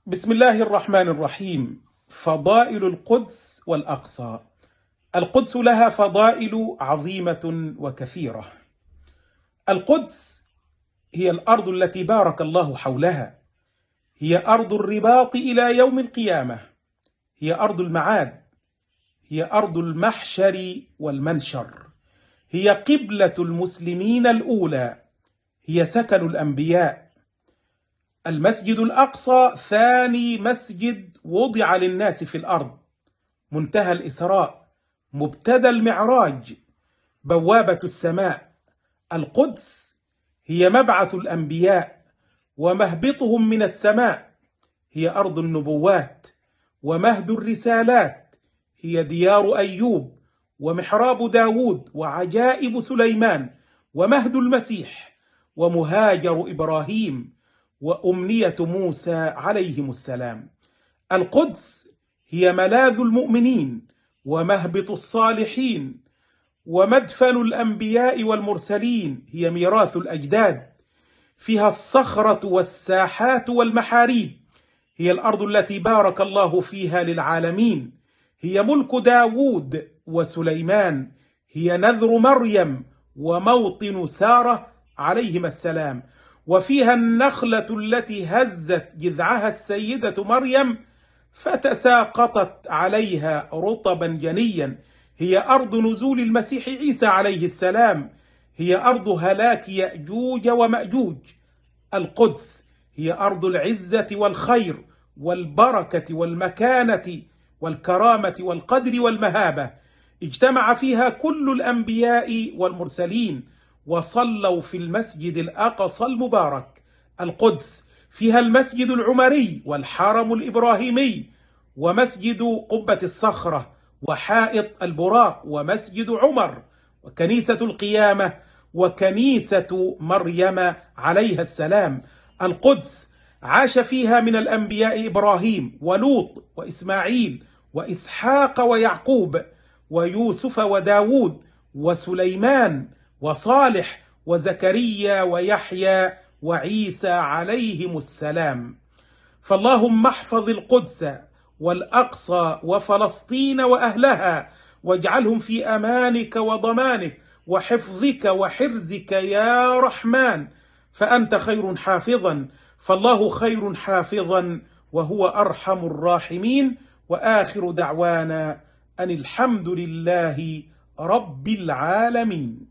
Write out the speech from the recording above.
بسم الله الرحمن الرحيم. فضائل القدس والأقصى. القدس لها فضائل عظيمة وكثيرة. القدس هي الأرض التي بارك الله حولها، هي أرض الرباط إلى يوم القيامة، هي أرض المعاد، هي أرض المحشر والمنشر، هي قبلة المسلمين الأولى، هي سكن الأنبياء. المسجد الأقصى ثاني مسجد وضع للناس في الأرض، منتهى الإسراء، مبتدى المعراج، بوابة السماء. القدس هي مبعث الأنبياء ومهبطهم من السماء، هي أرض النبوات ومهد الرسالات، هي ديار أيوب ومحراب داود وعجائب سليمان ومهد المسيح ومهاجر إبراهيم وأمنية موسى عليهم السلام. القدس هي ملاذ المؤمنين ومهبط الصالحين ومدفن الأنبياء والمرسلين، هي ميراث الأجداد، فيها الصخرة والساحات والمحاريب، هي الأرض التي بارك الله فيها للعالمين، هي ملك داود وسليمان، هي نذر مريم وموطن سارة عليهما السلام، وفيها النخلة التي هزت جذعها السيدة مريم فتساقطت عليها رطبا جنيا، هي أرض نزول المسيح عيسى عليه السلام، هي أرض هلاك يأجوج ومأجوج. القدس هي أرض العزة والخير والبركة والمكانة والكرامة والقدر والمهابة، اجتمع فيها كل الأنبياء والمرسلين وصلوا في المسجد الأقصى المبارك. القدس فيها المسجد العمري والحرم الإبراهيمي ومسجد قبة الصخرة وحائط البراق ومسجد عمر وكنيسة القيامة وكنيسة مريم عليها السلام. القدس عاش فيها من الأنبياء إبراهيم ولوط وإسماعيل وإسحاق ويعقوب ويوسف وداود وسليمان وصالح وزكريا ويحيى وعيسى عليهم السلام. فاللهم احفظ القدس والأقصى وفلسطين وأهلها، واجعلهم في أمانك وضمانك وحفظك وحرزك يا رحمن، فأنت خير حافظا، فالله خير حافظا وهو أرحم الراحمين. وآخر دعوانا أن الحمد لله رب العالمين.